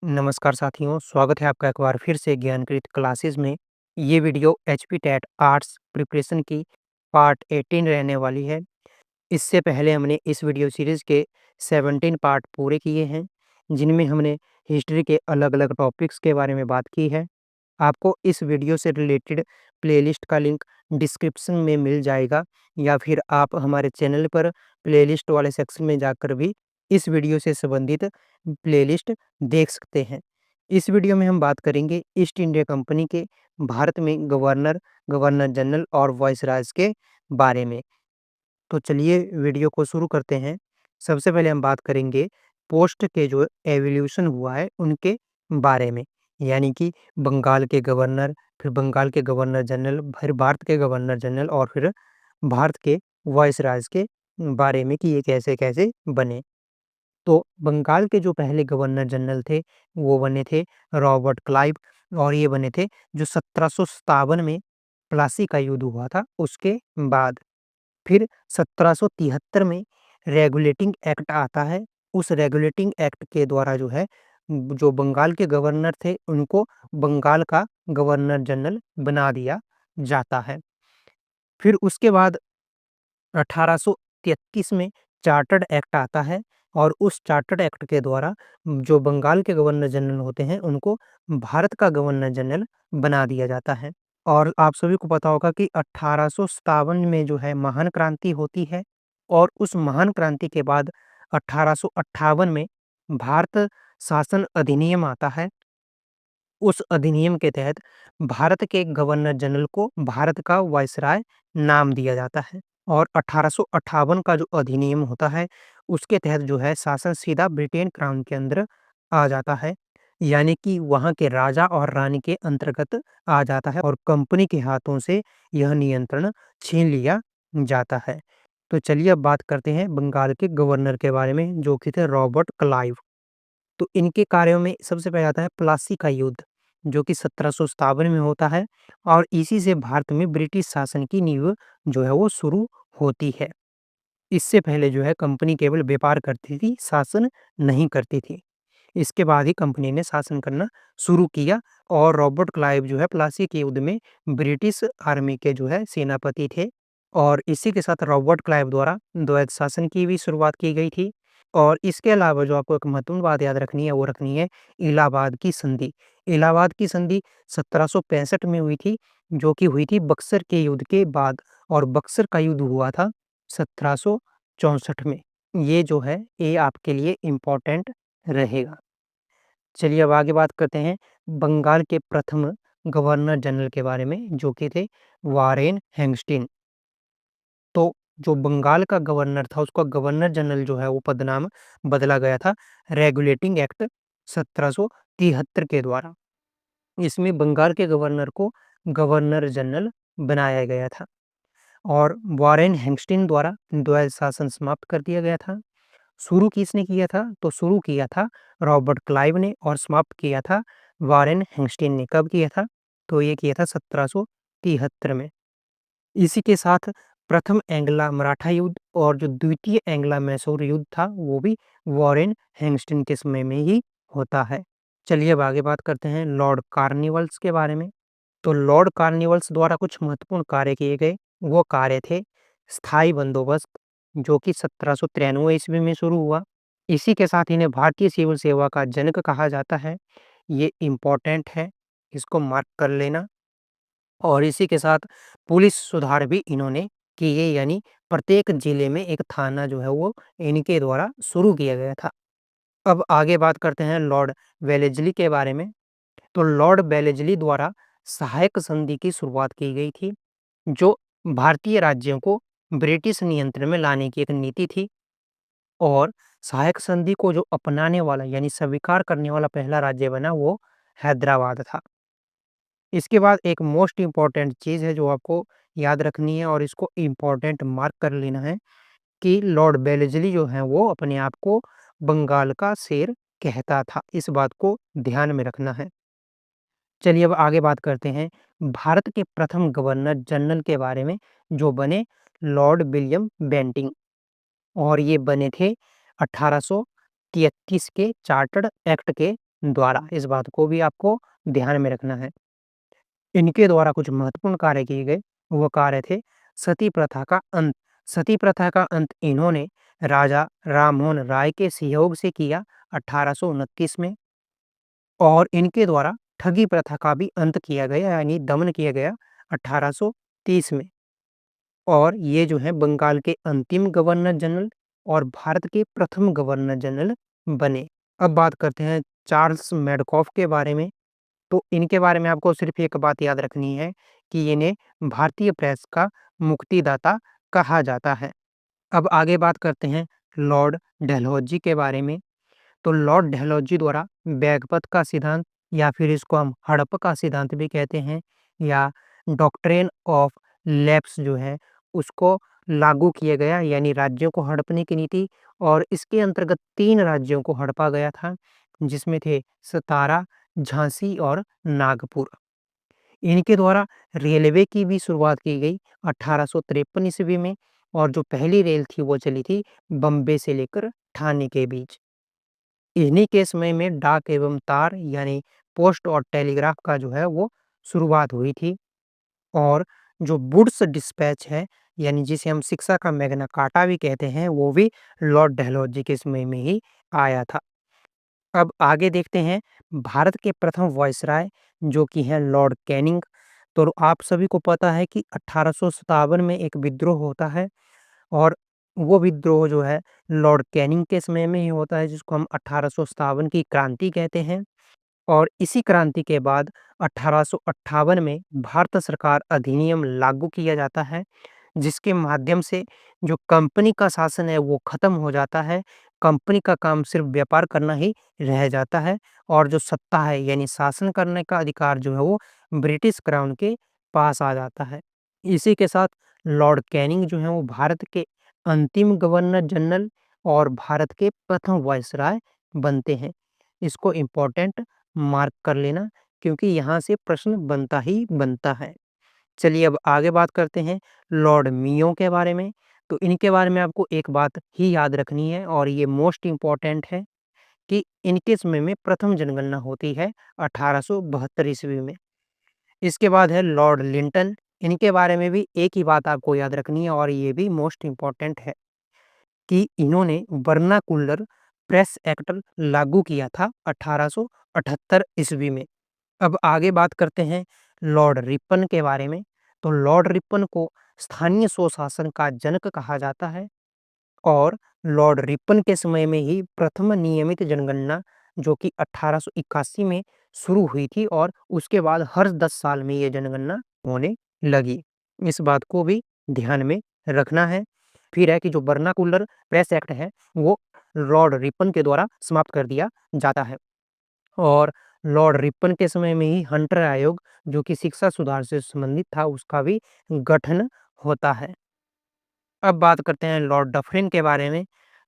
नमस्कार साथियों, स्वागत है आपका एक बार फिर से ज्ञानकृत क्लासेस में। ये video HP TET arts preparation की पार्ट 18 रहने वाली है। इससे पहले हमने इस वीडियो सीरीज़ के 17 पार्ट पूरे किए हैं, जिनमें हमने हिस्ट्री के अलग-अलग टॉपिक्स के बारे में बात की है। आपको इस वीडियो से रिलेटेड प्लेलिस्ट का लिंक डिस्क्रिप्शन में मिल जाएगा या फिर आप हमारे चैनल पर प्लेलिस्ट वाले सेक्शन में जाकर भी इस वीडियो से संबंधित प्लेलिस्ट देख सकते हैं। इस वीडियो में हम बात करेंगे ईस्ट इंडिया कंपनी के भारत में गवर्नर, गवर्नर जनरल और वाइसरायज के बारे में। तो चलिए वीडियो को शुरू करते हैं। सबसे पहले हम बात करेंगे पोस्ट के जो एवोल्यूशन हुआ है उनके बारे में। यानी कि बंगाल के गवर्नर, फिर बंगाल के गवर्नर जनरल, फिर भारत के गवर्नर जनरल और फिर भारत के वाइसरायज के बारे में कि ये कैसे-कैसे बने। तो बंगाल के जो पहले गवर्नर जनरल थे, वो बने थे रॉबर्ट क्लाइव और ये बने थे जो 1757 में प्लासी का युद्ध हुआ था उसके बाद। फिर 1773 में रेगुलेटिंग एक्ट आता है। उस रेगुलेटिंग एक्ट के द्वारा जो है, जो बंगाल के गवर्नर थे, उनको बंगाल का गवर्नर जनरल बना दिया जाता है। फिर उसके बाद 1833 में चार्टर्ड एक्ट आता है और उस चार्टर्ड एक्ट के द्वारा जो बंगाल के गवर्नर जनरल होते हैं, उनको भारत का गवर्नर जनरल बना दिया जाता है। और आप सभी को पता होगा कि 1857 में जो है महान क्रांति होती है और उस महान क्रांति के बाद 1858 में भारत शासन अधिनियम आता है। उस अधिनियम के तहत भारत के गवर्नर जनरल को भारत का वायसराय नाम दिया जाता है और 1858 का जो अधिनियम होता है, उसके तहत जो है शासन सीधा ब्रिटेन क्राउन के अंदर आ जाता है। यानी कि वहाँ के राजा और रानी के अंतर्गत आ जाता है और कंपनी के हाथों से यह नियंत्रण छीन लिया जाता है। तो चलिए अब बात करते हैं बंगाल के गवर्नर के बारे में, जो कि थे रॉबर्ट क्लाइव। तो इनके कार्यों में सबसे पहले आता है प्लासी का युद्ध, जो कि 1757 में होता है और इसी से भारत में ब्रिटिश शासन की नींव जो है वो शुरू होती है। इससे पहले जो है कंपनी केवल व्यापार करती थी, शासन नहीं करती थी। इसके बाद ही कंपनी ने शासन करना शुरू किया और रॉबर्ट क्लाइव जो है प्लासी के युद्ध में ब्रिटिश आर्मी के जो है सेनापति थे और इसी के साथ रॉबर्ट क्लाइव द्वारा द्वैत शासन की भी शुरुआत की गई थी। और इसके अलावा जो आपको एक महत्वपूर्ण बात याद रखनी है, वो रखनी है इलाहाबाद की संधि। इलाहाबाद की संधि 1765 में हुई थी, जो कि हुई थी बक्सर के युद्ध के बाद और बक्सर का युद्ध हुआ था 1764 में। ये जो है ये आपके लिए इम्पोर्टेंट रहेगा। चलिए अब आगे बात करते हैं बंगाल के प्रथम गवर्नर जनरल के बारे में, जो कि थे वारेन हेंगस्टीन। तो जो बंगाल का गवर्नर था, उसका गवर्नर जनरल जो है वो पदनाम बदला गया था रेगुलेटिंग एक्ट 1773 के द्वारा। इसमें बंगाल के गवर्नर को गवर्नर जनरल बनाया गया था और वारेन हेंगस्टीन द्वारा द्वैध शासन समाप्त कर दिया गया था। शुरू किसने किया था? तो शुरू किया था रॉबर्ट क्लाइव ने और समाप्त किया था वारेन हेंगस्टीन ने। कब किया था? तो ये किया था 1773 में। इसी के साथ प्रथम एंग्ला मराठा युद्ध और जो द्वितीय एंग्ला मैसूर युद्ध था, वो भी वारेन हेंगस्टीन के समय में ही होता है। चलिए अब आगे बात करते हैं लॉर्ड कार्निवल्स के बारे में। तो लॉर्ड कार्निवल्स द्वारा कुछ महत्वपूर्ण कार्य किए गए। वो कार्य थे स्थायी बंदोबस्त, जो कि 1793 ईस्वी में शुरू हुआ। इसी के साथ इन्हें भारतीय सिविल सेवा का जनक कहा जाता है। ये इम्पोर्टेंट है, इसको मार्क कर लेना। और इसी के साथ पुलिस सुधार भी इन्होंने किए, यानी प्रत्येक जिले में एक थाना जो है वो इनके द्वारा शुरू किया गया था। अब आगे बात करते हैं लॉर्ड वेलेस्ली के बारे में। तो लॉर्ड वेलेस्ली द्वारा सहायक संधि की शुरुआत की गई थी, जो भारतीय राज्यों को ब्रिटिश नियंत्रण में लाने की एक नीति थी। और सहायक संधि को जो अपनाने वाला यानी स्वीकार करने वाला पहला राज्य बना, वो हैदराबाद था। इसके बाद एक मोस्ट इम्पोर्टेंट चीज़ है जो आपको याद रखनी है और इसको इम्पोर्टेंट मार्क कर लेना है कि लॉर्ड वेलेस्ली जो हैं वो अपने आप को बंगाल का शेर कहता था। इस बात को ध्यान में रखना है। चलिए अब आगे बात करते हैं भारत के प्रथम गवर्नर जनरल के बारे में, जो बने लॉर्ड विलियम बेंटिंग और ये बने थे 1833 के चार्टर्ड एक्ट के द्वारा, इस बात को भी आपको ध्यान में रखना है। इनके द्वारा कुछ महत्वपूर्ण कार्य किए गए, वो कार्य थे सती प्रथा का अंत। सती प्रथा का अंत इन्होंने राजा राममोहन राय के सहयोग से किया 1829 में, और इनके द्वारा ठगी प्रथा का भी अंत किया गया, यानी दमन किया गया 1830 में। और ये जो है बंगाल के अंतिम गवर्नर जनरल और भारत के प्रथम गवर्नर जनरल बने। अब बात करते हैं चार्ल्स मैडकॉफ के बारे में। तो इनके बारे में आपको सिर्फ एक बात याद रखनी है कि इन्हें भारतीय प्रेस का मुक्तिदाता कहा जाता है। अब आगे बात करते हैं लॉर्ड डलहौजी के बारे में। तो लॉर्ड डलहौजी द्वारा बैगपत का सिद्धांत, या फिर इसको हम हड़प का सिद्धांत भी कहते हैं, या डॉक्ट्रिन ऑफ लैप्स जो है उसको लागू किया गया, यानी राज्यों को हड़पने की नीति। और इसके अंतर्गत 3 राज्यों को हड़पा गया था, जिसमें थे सतारा, झांसी और नागपुर। इनके द्वारा रेलवे की भी शुरुआत की गई 1853 ईस्वी में, और जो पहली रेल थी वो चली थी बम्बे से लेकर ठाणे के बीच। इन्हीं के समय में डाक एवं तार, यानी पोस्ट और टेलीग्राफ का जो है वो शुरुआत हुई थी। और जो वुड्स डिस्पैच है, यानी जिसे हम शिक्षा का मैग्ना कार्टा भी कहते हैं, वो भी लॉर्ड डलहौजी के समय में ही आया था। अब आगे देखते हैं भारत के प्रथम वायसराय, जो कि हैं लॉर्ड कैनिंग। तो आप सभी को पता है कि 1857 में एक विद्रोह होता है, और वो विद्रोह जो है लॉर्ड कैनिंग के समय में ही होता है, जिसको हम 1857 की क्रांति कहते हैं। और इसी क्रांति के बाद 1858 में भारत सरकार अधिनियम लागू किया जाता है, जिसके माध्यम से जो कंपनी का शासन है वो खत्म हो जाता है। कंपनी का काम सिर्फ व्यापार करना ही रह जाता है, और जो सत्ता है यानी शासन करने का अधिकार जो है वो ब्रिटिश क्राउन के पास आ जाता है। इसी के साथ लॉर्ड कैनिंग जो है वो भारत के अंतिम गवर्नर जनरल और भारत के प्रथम वायसराय बनते हैं। इसको इम्पोर्टेंट मार्क कर लेना, क्योंकि यहाँ से प्रश्न बनता ही बनता है। चलिए अब आगे बात करते हैं लॉर्ड मियो के बारे में। तो इनके बारे में आपको एक बात ही याद रखनी है, और ये मोस्ट इम्पोर्टेंट है, कि इनके समय में प्रथम जनगणना होती है 1872 ईस्वी में। इसके बाद है लॉर्ड लिंटन। इनके बारे में भी एक ही बात आपको याद रखनी है, और ये भी मोस्ट इम्पोर्टेंट है, कि इन्होंने वर्नाकुलर प्रेस एक्ट लागू किया था 1878 ईस्वी में। अब आगे बात करते हैं लॉर्ड रिपन के बारे में। तो लॉर्ड रिपन को स्थानीय स्वशासन का जनक कहा जाता है, और लॉर्ड रिपन के समय में ही प्रथम नियमित जनगणना, जो कि 1881 में शुरू हुई थी, और उसके बाद हर 10 साल में ये जनगणना होने लगी। इस बात को भी ध्यान में रखना है। फिर है कि जो वर्नाकुलर प्रेस एक्ट है वो लॉर्ड रिपन के द्वारा समाप्त कर दिया जाता है, और लॉर्ड रिपन के समय में ही हंटर आयोग, जो कि शिक्षा सुधार से संबंधित था, उसका भी गठन होता है। अब बात करते हैं लॉर्ड डफरिन के बारे में।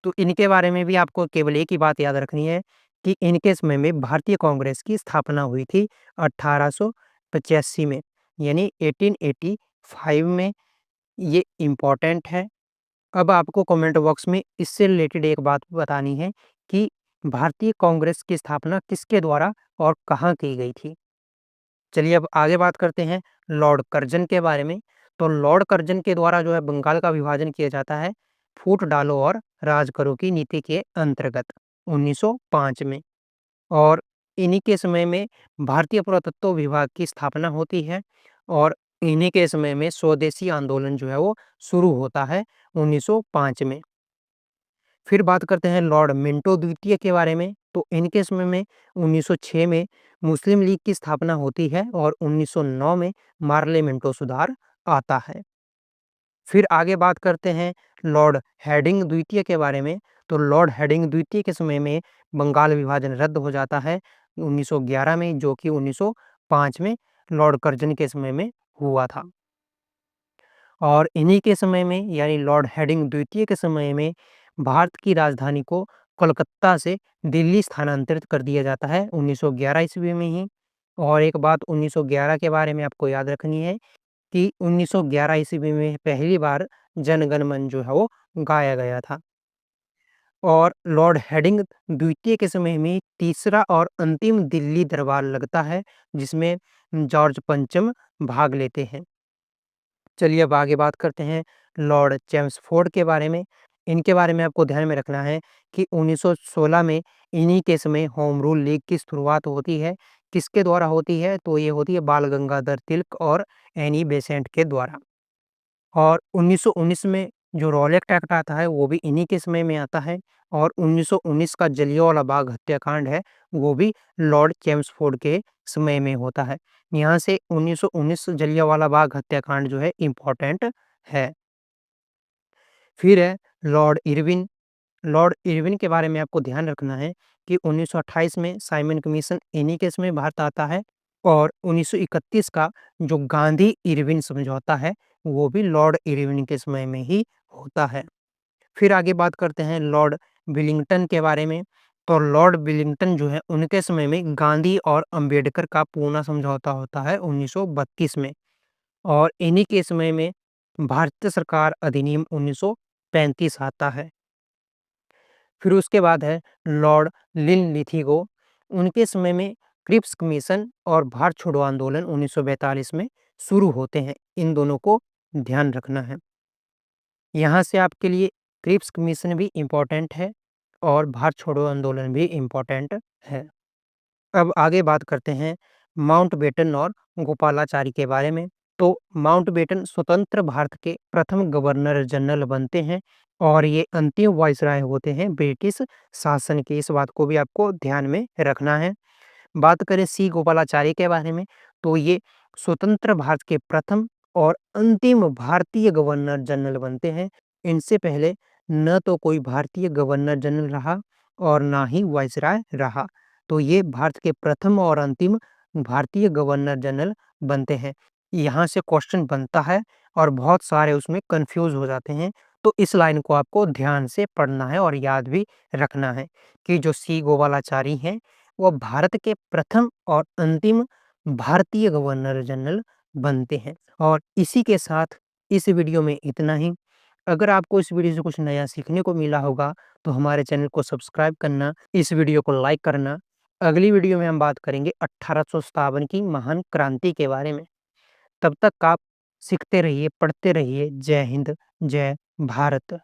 तो इनके बारे में भी आपको केवल एक ही बात याद रखनी है, कि इनके समय में भारतीय कांग्रेस की स्थापना हुई थी 1885 में, यानी 1885 में। ये इम्पोर्टेंट है। अब आपको कमेंट बॉक्स में इससे रिलेटेड एक बात बतानी है, कि भारतीय कांग्रेस की स्थापना किसके द्वारा और कहाँ की गई थी। चलिए अब आगे बात करते हैं लॉर्ड कर्जन के बारे में। तो लॉर्ड कर्जन के द्वारा जो है बंगाल का विभाजन किया जाता है फूट डालो और राज करो की नीति के अंतर्गत 1905 में। और इन्हीं के समय में भारतीय पुरातत्व विभाग की स्थापना होती है, और इन्हीं के समय में स्वदेशी आंदोलन जो है वो शुरू होता है 1905 में। फिर बात करते हैं लॉर्ड मिंटो द्वितीय के बारे में। तो इनके समय में 1906 में मुस्लिम लीग की स्थापना होती है, और 1909 में मार्ले मिंटो सुधार आता है। फिर आगे बात करते हैं लॉर्ड हेडिंग द्वितीय के बारे में। तो लॉर्ड हेडिंग द्वितीय के समय में बंगाल विभाजन रद्द हो जाता है 1911 में, जो कि 1905 में लॉर्ड कर्जन के समय में हुआ था। और इन्हीं के समय में, यानी लॉर्ड हेडिंग द्वितीय के समय में, भारत की राजधानी को कोलकाता से दिल्ली स्थानांतरित कर दिया जाता है 1911 ईस्वी में ही। और एक बात 1911 के बारे में आपको याद रखनी है, कि 1911 ईस्वी में पहली बार जन गण मन जो है वो गाया गया था। और लॉर्ड हेडिंग द्वितीय के समय में तीसरा और अंतिम दिल्ली दरबार लगता है, जिसमें जॉर्ज पंचम भाग लेते हैं। चलिए अब आगे बात करते हैं लॉर्ड चेम्सफोर्ड के बारे में। इनके बारे में आपको ध्यान में रखना है कि 1916 में इन्हीं के समय होम रूल लीग की शुरुआत होती है। किसके द्वारा होती है? तो ये होती है बाल गंगाधर तिलक और एनी बेसेंट के द्वारा। और 1919 में जो रॉलेट एक्ट आता है वो भी इन्हीं के समय में आता है। और 1919 का जलियांवाला बाग हत्याकांड है वो भी लॉर्ड चेम्सफोर्ड के समय में होता है। यहाँ से 1919 जलियांवाला बाग हत्याकांड जो है इम्पोर्टेंट है। फिर है लॉर्ड इरविन। लॉर्ड इरविन के बारे में आपको ध्यान रखना है कि 1928 में साइमन कमीशन इन्हीं के समय भारत आता है। और 1931 का जो गांधी इरविन समझौता है वो भी लॉर्ड इरविन के समय में ही होता है। फिर आगे बात करते हैं लॉर्ड विलिंगटन के बारे में। तो लॉर्ड विलिंगटन जो है उनके समय में गांधी और अंबेडकर का पूना समझौता होता है 1932 में। और इन्हीं के समय में भारतीय सरकार अधिनियम 1935 आता है। फिर उसके बाद है लॉर्ड लिनलिथिगो। उनके समय में क्रिप्स कमीशन और भारत छोड़ो आंदोलन 1942 में शुरू होते हैं। इन दोनों को ध्यान रखना है। यहाँ से आपके लिए क्रिप्स कमीशन भी इम्पोर्टेंट है और भारत छोड़ो आंदोलन भी इम्पोर्टेंट है। अब आगे बात करते हैं माउंटबेटन और गोपालाचारी के बारे में। तो माउंटबेटन स्वतंत्र भारत के प्रथम गवर्नर जनरल बनते हैं और ये अंतिम वाइसराय होते हैं ब्रिटिश शासन के। इस बात को भी आपको ध्यान में रखना है। बात करें सी गोपालाचारी के बारे में तो ये स्वतंत्र भारत के प्रथम और अंतिम भारतीय गवर्नर जनरल बनते हैं। इनसे पहले न तो कोई भारतीय गवर्नर जनरल रहा और ना ही वाइसराय रहा। तो ये भारत के प्रथम और अंतिम भारतीय गवर्नर जनरल बनते हैं। यहाँ से क्वेश्चन बनता है और बहुत सारे उसमें कंफ्यूज हो जाते हैं। तो इस लाइन को आपको ध्यान से पढ़ना है और याद भी रखना है कि जो सी गोपालाचारी हैं वो भारत के प्रथम और अंतिम भारतीय गवर्नर जनरल बनते हैं। और इसी के साथ इस वीडियो में इतना ही। अगर आपको इस वीडियो से कुछ नया सीखने को मिला होगा तो हमारे चैनल को सब्सक्राइब करना, इस वीडियो को लाइक करना। अगली वीडियो में हम बात करेंगे 1857 की महान क्रांति के बारे में। तब तक आप सीखते रहिए, पढ़ते रहिए। जय हिंद, जय भारत।